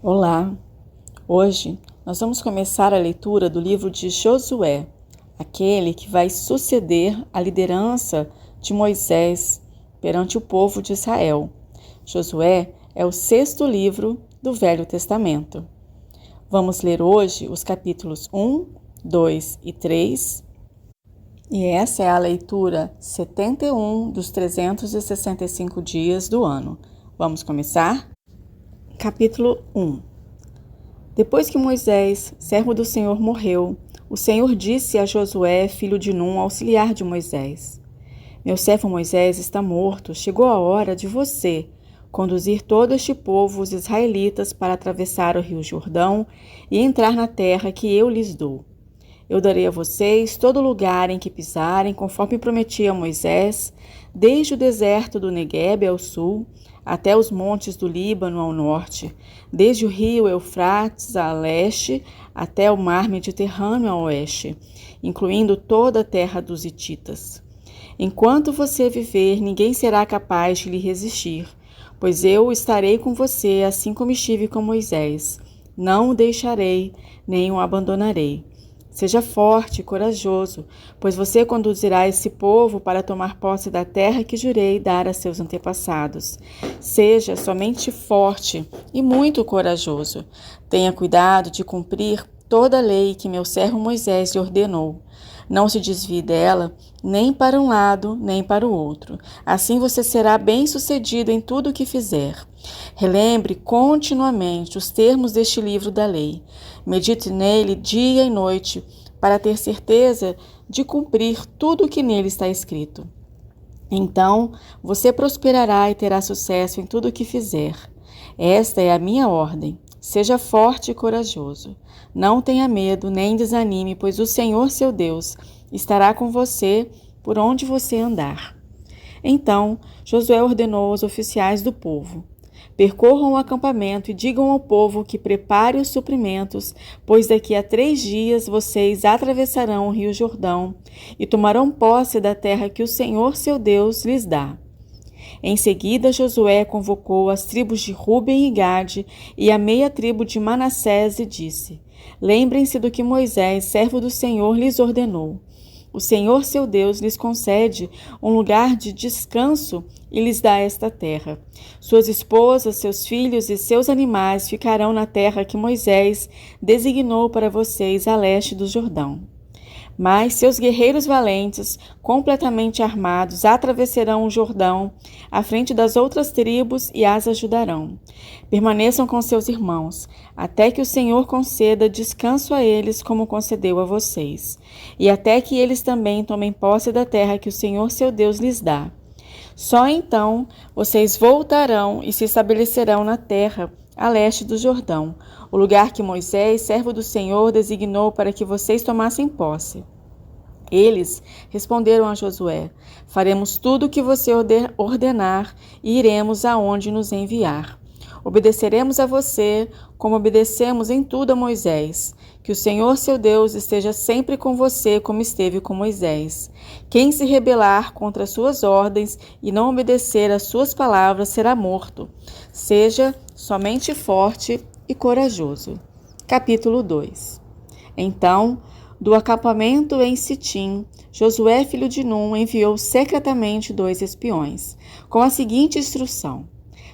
Olá! Hoje nós vamos começar a leitura do livro de Josué, aquele que vai suceder a liderança de Moisés perante o povo de Israel. Josué é o sexto livro do Velho Testamento. Vamos ler hoje os capítulos 1, 2 e 3. E essa é a leitura 71 dos 365 dias do ano. Vamos começar? Capítulo 1. Depois que Moisés, servo do Senhor, morreu, o Senhor disse a Josué, filho de Num, auxiliar de Moisés: Meu servo Moisés está morto, chegou a hora de você conduzir todo este povo, os israelitas, para atravessar o rio Jordão e entrar na terra que eu lhes dou. Eu darei a vocês todo lugar em que pisarem, conforme prometi a Moisés, desde o deserto do Neguebe ao sul, até os montes do Líbano ao norte, desde o rio Eufrates a leste, até o mar Mediterrâneo a oeste, incluindo toda a terra dos hititas. Enquanto você viver, ninguém será capaz de lhe resistir, pois eu estarei com você, assim como estive com Moisés. Não o deixarei, nem o abandonarei. Seja forte e corajoso, pois você conduzirá esse povo para tomar posse da terra que jurei dar a seus antepassados. Seja somente forte e muito corajoso. Tenha cuidado de cumprir toda a lei que meu servo Moisés lhe ordenou. Não se desvie dela, nem para um lado, nem para o outro. Assim você será bem-sucedido em tudo o que fizer. Relembre continuamente os termos deste livro da lei. Medite nele dia e noite, para ter certeza de cumprir tudo o que nele está escrito. Então, você prosperará e terá sucesso em tudo o que fizer. Esta é a minha ordem. Seja forte e corajoso. Não tenha medo, nem desanime, pois o Senhor, seu Deus, estará com você por onde você andar. Então, Josué ordenou aos oficiais do povo: Percorram o acampamento e digam ao povo que prepare os suprimentos, pois daqui a 3 dias vocês atravessarão o rio Jordão e tomarão posse da terra que o Senhor, seu Deus, lhes dá. Em seguida, Josué convocou as tribos de Ruben e Gade e a meia tribo de Manassés e disse: Lembrem-se do que Moisés, servo do Senhor, lhes ordenou. O Senhor, seu Deus, lhes concede um lugar de descanso e lhes dá esta terra. Suas esposas, seus filhos e seus animais ficarão na terra que Moisés designou para vocês a leste do Jordão. Mas seus guerreiros valentes, completamente armados, atravessarão o Jordão à frente das outras tribos e as ajudarão. Permaneçam com seus irmãos, até que o Senhor conceda descanso a eles como concedeu a vocês, e até que eles também tomem posse da terra que o Senhor seu Deus lhes dá. Só então vocês voltarão e se estabelecerão na terra a leste do Jordão, o lugar que Moisés, servo do Senhor, designou para que vocês tomassem posse. Eles responderam a Josué: Faremos tudo o que você ordenar e iremos aonde nos enviar. Obedeceremos a você, como obedecemos em tudo a Moisés. Que o Senhor, seu Deus, esteja sempre com você, como esteve com Moisés. Quem se rebelar contra suas ordens e não obedecer às suas palavras será morto. Seja somente forte e corajoso. Capítulo 2. Então, do acampamento em Sitim, Josué, filho de Num, enviou secretamente 2 espiões, com a seguinte instrução: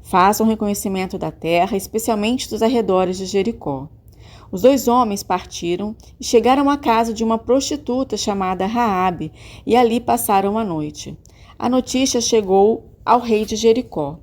Façam reconhecimento da terra, especialmente dos arredores de Jericó. Os 2 homens partiram e chegaram à casa de uma prostituta chamada Raabe, e ali passaram a noite. A notícia chegou ao rei de Jericó: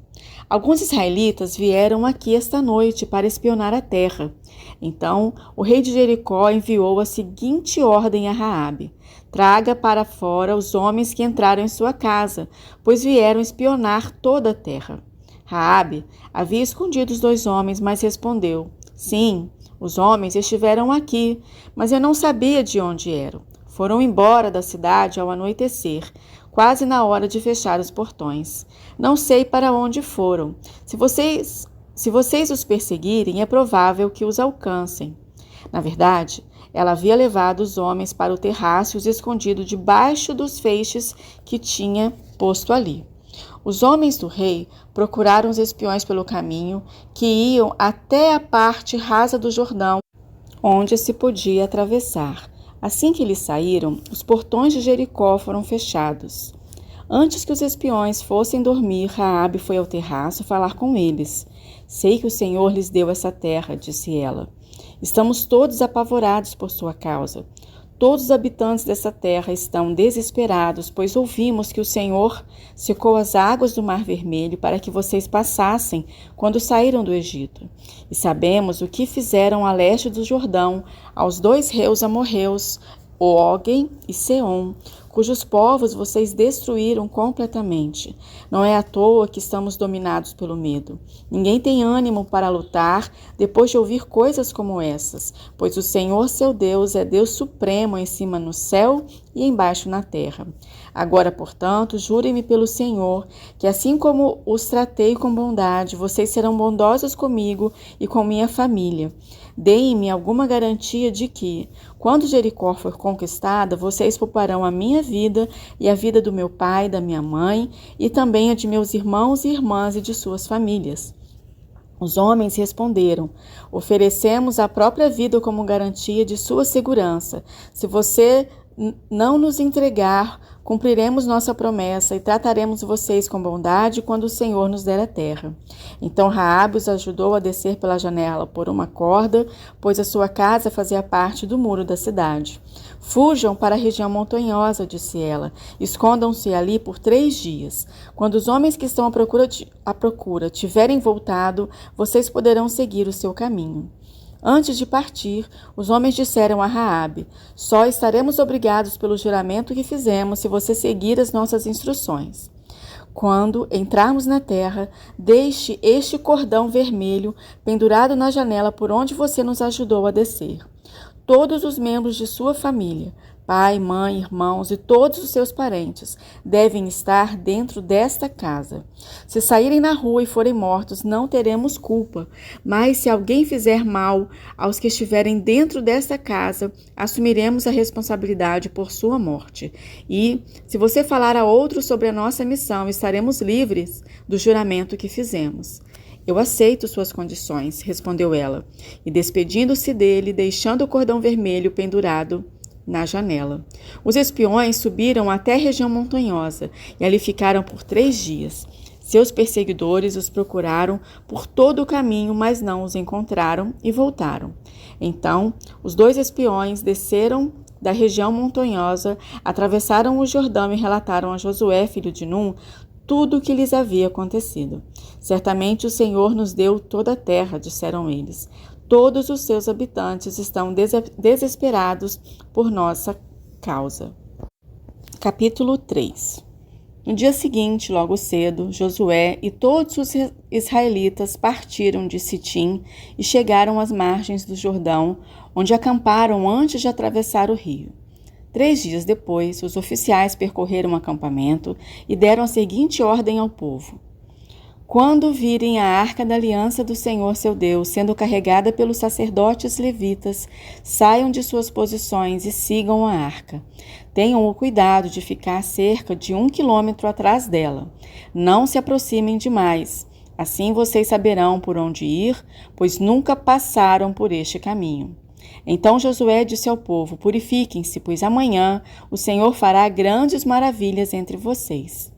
Alguns israelitas vieram aqui esta noite para espionar a terra. Então, o rei de Jericó enviou a seguinte ordem a Raabe: Traga para fora os homens que entraram em sua casa, pois vieram espionar toda a terra. Raabe havia escondido os 2 homens, mas respondeu: Sim, os homens estiveram aqui, mas eu não sabia de onde eram. Foram embora da cidade ao anoitecer, quase na hora de fechar os portões. Não sei para onde foram. Se vocês os perseguirem, é provável que os alcancem. Na verdade, ela havia levado os homens para o terraço e os escondido debaixo dos feixes que tinha posto ali. Os homens do rei procuraram os espiões pelo caminho que iam até a parte rasa do Jordão, onde se podia atravessar. Assim que eles saíram, os portões de Jericó foram fechados. Antes que os espiões fossem dormir, Raabe foi ao terraço falar com eles. Sei que o Senhor lhes deu essa terra, disse ela. Estamos todos apavorados por sua causa. Todos os habitantes dessa terra estão desesperados, pois ouvimos que o Senhor secou as águas do Mar Vermelho para que vocês passassem quando saíram do Egito. E sabemos o que fizeram a leste do Jordão aos 2 reis amorreus, Ógen e Seom, cujos povos vocês destruíram completamente. Não é à toa que estamos dominados pelo medo. Ninguém tem ânimo para lutar depois de ouvir coisas como essas, pois o Senhor seu Deus é Deus supremo em cima no céu e embaixo na terra. Agora, portanto, jurem-me pelo Senhor, que assim como os tratei com bondade, vocês serão bondosos comigo e com minha família. Deem-me alguma garantia de que, quando Jericó for conquistada, vocês pouparão a minha vida e a vida do meu pai, da minha mãe, e também a de meus irmãos e irmãs e de suas famílias. Os homens responderam: oferecemos a própria vida como garantia de sua segurança. Se você não nos entregar, cumpriremos nossa promessa e trataremos vocês com bondade quando o Senhor nos der a terra. Então Raabe os ajudou a descer pela janela por uma corda, pois a sua casa fazia parte do muro da cidade. Fujam para a região montanhosa, disse ela. Escondam-se ali por 3 dias. Quando os homens que estão à procura tiverem voltado, vocês poderão seguir o seu caminho. Antes de partir, os homens disseram a Raabe: só estaremos obrigados pelo juramento que fizemos se você seguir as nossas instruções. Quando entrarmos na terra, deixe este cordão vermelho pendurado na janela por onde você nos ajudou a descer. Todos os membros de sua família, pai, mãe, irmãos e todos os seus parentes, devem estar dentro desta casa. Se saírem na rua e forem mortos, não teremos culpa, mas se alguém fizer mal aos que estiverem dentro desta casa, assumiremos a responsabilidade por sua morte. E, se você falar a outros sobre a nossa missão, estaremos livres do juramento que fizemos. Eu aceito suas condições, respondeu ela, e despedindo-se dele, deixando o cordão vermelho pendurado na janela. Os espiões subiram até a região montanhosa e ali ficaram por 3 dias. Seus perseguidores os procuraram por todo o caminho, mas não os encontraram e voltaram. Então, os 2 espiões desceram da região montanhosa, atravessaram o Jordão e relataram a Josué, filho de Num, tudo o que lhes havia acontecido. Certamente o Senhor nos deu toda a terra, disseram eles. Todos os seus habitantes estão desesperados por nossa causa. Capítulo 3. No dia seguinte, logo cedo, Josué e todos os israelitas partiram de Sitim e chegaram às margens do Jordão, onde acamparam antes de atravessar o rio. 3 dias depois, os oficiais percorreram o acampamento e deram a seguinte ordem ao povo: quando virem a arca da aliança do Senhor seu Deus sendo carregada pelos sacerdotes levitas, saiam de suas posições e sigam a arca. Tenham o cuidado de ficar cerca de 1 quilômetro atrás dela. Não se aproximem demais. Assim vocês saberão por onde ir, pois nunca passaram por este caminho. Então Josué disse ao povo: purifiquem-se, pois amanhã o Senhor fará grandes maravilhas entre vocês.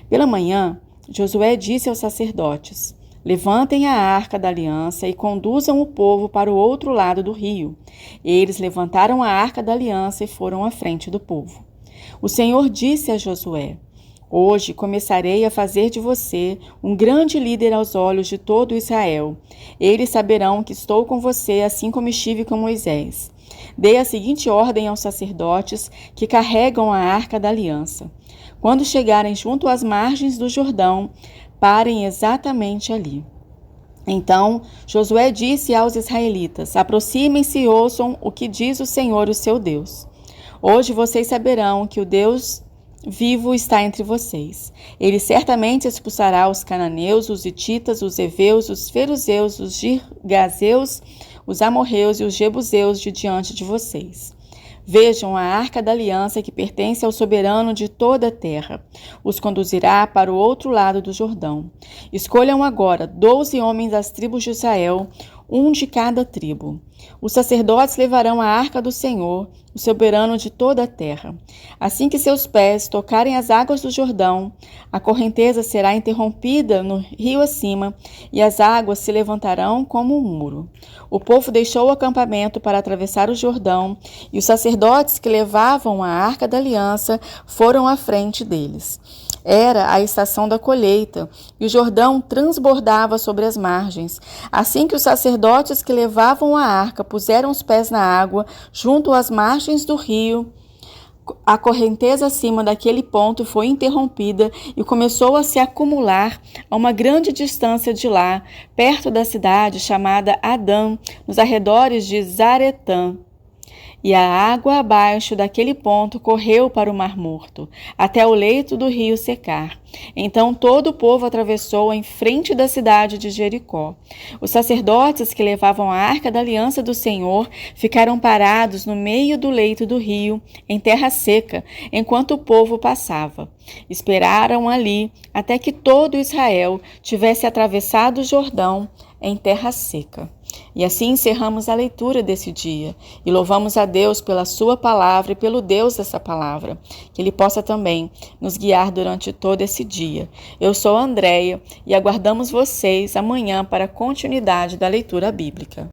Pela manhã, Josué disse aos sacerdotes: levantem a arca da aliança e conduzam o povo para o outro lado do rio. Eles levantaram a arca da aliança e foram à frente do povo. O Senhor disse a Josué: hoje começarei a fazer de você um grande líder aos olhos de todo Israel. Eles saberão que estou com você, assim como estive com Moisés. Dei a seguinte ordem aos sacerdotes que carregam a arca da aliança: quando chegarem junto às margens do Jordão, parem exatamente ali. Então Josué disse aos israelitas: aproximem-se e ouçam o que diz o Senhor, o seu Deus. Hoje vocês saberão que o Deus vivo está entre vocês. Ele certamente expulsará os cananeus, os hititas, os heveus, os feruzeus, os girgazeus, os amorreus e os jebuseus de diante de vocês. Vejam a arca da aliança que pertence ao soberano de toda a terra. Os conduzirá para o outro lado do Jordão. Escolham agora 12 homens das tribos de Israel, um de cada tribo. Os sacerdotes levarão a arca do Senhor, o soberano de toda a terra. Assim que seus pés tocarem as águas do Jordão, a correnteza será interrompida no rio acima, e as águas se levantarão como um muro. O povo deixou o acampamento para atravessar o Jordão, e os sacerdotes que levavam a arca da aliança foram à frente deles. Era a estação da colheita, e o Jordão transbordava sobre as margens. Assim que os sacerdotes que levavam a arca puseram os pés na água, junto às margens do rio, a correnteza acima daquele ponto foi interrompida e começou a se acumular a uma grande distância de lá, perto da cidade chamada Adã, nos arredores de Zaretã. E a água abaixo daquele ponto correu para o Mar Morto, até o leito do rio secar. Então todo o povo atravessou em frente da cidade de Jericó. Os sacerdotes que levavam a arca da aliança do Senhor ficaram parados no meio do leito do rio, em terra seca, enquanto o povo passava. Esperaram ali até que todo Israel tivesse atravessado o Jordão em terra seca. E assim encerramos a leitura desse dia e louvamos a Deus pela sua palavra e pelo Deus dessa palavra, que Ele possa também nos guiar durante todo esse dia. Eu sou a Andréia e aguardamos vocês amanhã para a continuidade da leitura bíblica.